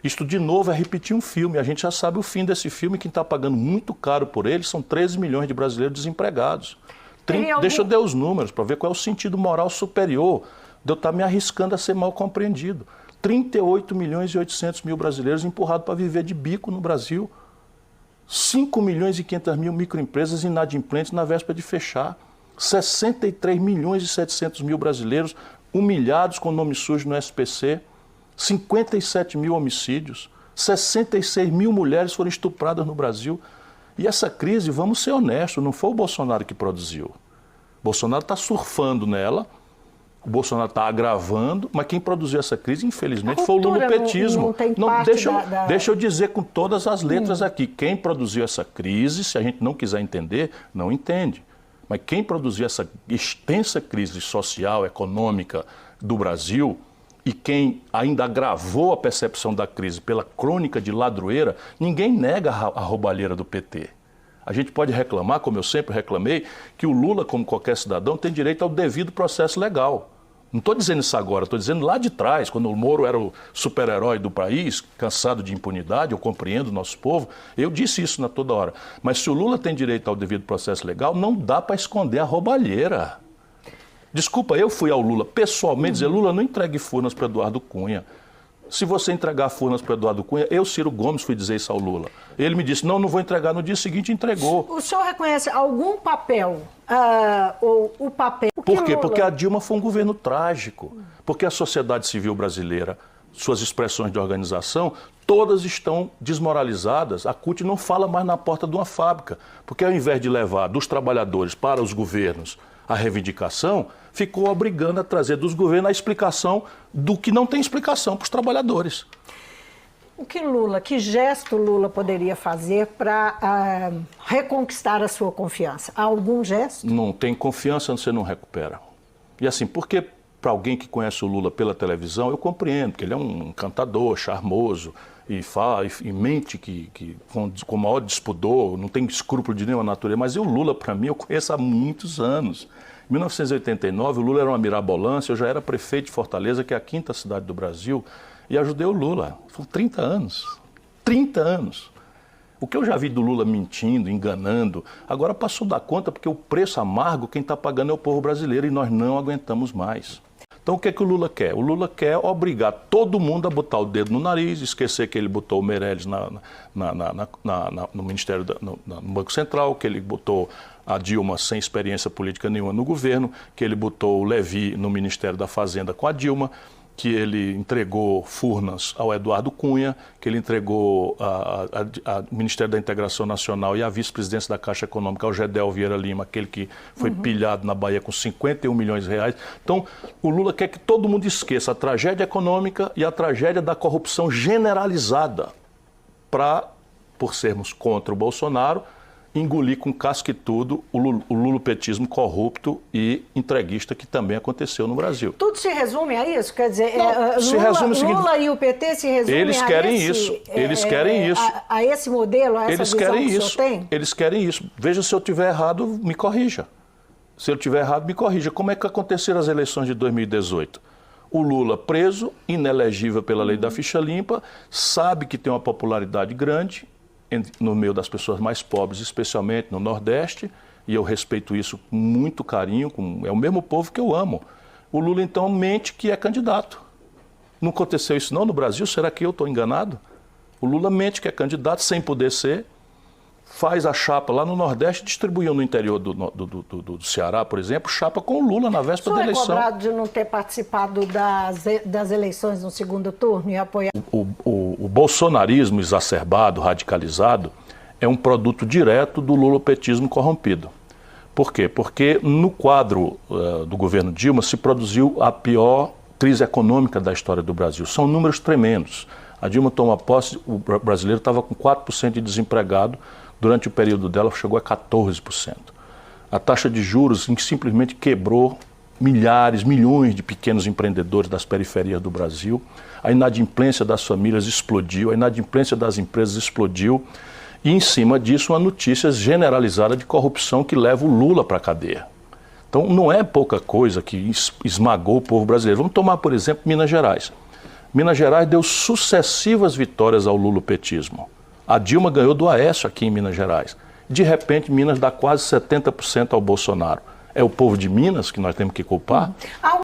Isto, de novo, é repetir um filme. A gente já sabe o fim desse filme. Quem está pagando muito caro por ele são 13 milhões de brasileiros desempregados. Deixa eu dar os números para ver qual é o sentido moral superior de eu estar me arriscando a ser mal compreendido. 38 milhões e 800 mil brasileiros empurrados para viver de bico no Brasil. 5 milhões e 500 mil microempresas inadimplentes na véspera de fechar. 63 milhões e 700 mil brasileiros humilhados com nome sujo no SPC. 57 mil homicídios. 66 mil mulheres foram estupradas no Brasil. E essa crise, vamos ser honestos, não foi o Bolsonaro que produziu. O Bolsonaro está surfando nela, o Bolsonaro está agravando, mas quem produziu essa crise, infelizmente, foi o lulopetismo. Deixa eu dizer com todas as letras aqui, quem produziu essa crise, se a gente não quiser entender, não entende. Mas quem produziu essa extensa crise social, econômica do Brasil, e quem ainda agravou a percepção da crise pela crônica de ladroeira, ninguém nega a roubalheira do PT. A gente pode reclamar, como eu sempre reclamei, que o Lula, como qualquer cidadão, tem direito ao devido processo legal. Não estou dizendo isso agora, estou dizendo lá de trás, quando o Moro era o super-herói do país, cansado de impunidade, eu compreendo o nosso povo, eu disse isso na toda hora. Mas se o Lula tem direito ao devido processo legal, não dá para esconder a roubalheira. Desculpa, eu fui ao Lula pessoalmente dizer, Lula, não entregue Furnas para Eduardo Cunha. Se você entregar Furnas para Eduardo Cunha, eu, Ciro Gomes, fui dizer isso ao Lula. Ele me disse, não vou entregar. No dia seguinte, entregou. O senhor reconhece algum papel, ou o papel... Por quê? Porque a Dilma foi um governo trágico. Porque a sociedade civil brasileira, suas expressões de organização, todas estão desmoralizadas. A CUT não fala mais na porta de uma fábrica. Porque ao invés de levar dos trabalhadores para os governos a reivindicação, ficou obrigando a trazer dos governos a explicação do que não tem explicação para os trabalhadores. Que gesto Lula poderia fazer para reconquistar a sua confiança? Há algum gesto? Não tem confiança, você não recupera. E assim, porque para alguém que conhece o Lula pela televisão, eu compreendo que ele é um cantador, charmoso, e fala, e mente que com maior despudor, não tem escrúpulo de nenhuma natureza, mas o Lula, para mim, eu conheço há muitos anos. Em 1989, o Lula era uma mirabolância, eu já era prefeito de Fortaleza, que é a 5ª cidade do Brasil, e ajudei o Lula. Foram 30 anos. 30 anos. O que eu já vi do Lula mentindo, enganando, agora passou da conta, porque o preço amargo, quem está pagando é o povo brasileiro, e nós não aguentamos mais. Então o que é que o Lula quer? O Lula quer obrigar todo mundo a botar o dedo no nariz, esquecer que ele botou o Meirelles no Ministério no Banco Central, que ele botou a Dilma sem experiência política nenhuma no governo, que ele botou o Levi no Ministério da Fazenda com a Dilma, que ele entregou Furnas ao Eduardo Cunha, que ele entregou o Ministério da Integração Nacional e a vice-presidência da Caixa Econômica ao Gedel Vieira Lima, aquele que foi pilhado na Bahia com 51 milhões de reais. Então, o Lula quer que todo mundo esqueça a tragédia econômica e a tragédia da corrupção generalizada por sermos contra o Bolsonaro, engolir com casca e tudo o lulopetismo corrupto e entreguista que também aconteceu no Brasil. Tudo se resume a isso? Quer dizer, Lula e o PT se resumem eles querem isso. Eles querem isso. A esse modelo, a essa eles visão querem que o isso. senhor tem? Eles querem isso. Veja, se eu estiver errado, me corrija. Se eu estiver errado, me corrija. Como é que aconteceram as eleições de 2018? O Lula preso, inelegível pela lei da ficha limpa, sabe que tem uma popularidade grande no meio das pessoas mais pobres, especialmente no Nordeste, e eu respeito isso com muito carinho, é o mesmo povo que eu amo. O Lula, então, mente que é candidato. Não aconteceu isso não no Brasil? Será que eu estou enganado? O Lula mente que é candidato sem poder ser, faz a chapa lá no Nordeste, distribuiu no interior do Ceará, por exemplo, chapa com o Lula na véspera da eleição. O senhor é cobrado de não ter participado das eleições no segundo turno e apoiar? O bolsonarismo exacerbado, radicalizado, é um produto direto do lulopetismo corrompido. Por quê? Porque no quadro do governo Dilma se produziu a pior crise econômica da história do Brasil. São números tremendos. A Dilma toma posse, o brasileiro estava com 4% de desempregado, durante o período dela chegou a 14%. A taxa de juros simplesmente quebrou milhares, milhões de pequenos empreendedores das periferias do Brasil. A inadimplência das famílias explodiu, a inadimplência das empresas explodiu. E em cima disso uma notícia generalizada de corrupção que leva o Lula para a cadeia. Então não é pouca coisa que esmagou o povo brasileiro. Vamos tomar, por exemplo, Minas Gerais. Minas Gerais deu sucessivas vitórias ao lulopetismo. A Dilma ganhou do Aécio aqui em Minas Gerais. De repente, Minas dá quase 70% ao Bolsonaro. É o povo de Minas que nós temos que culpar? A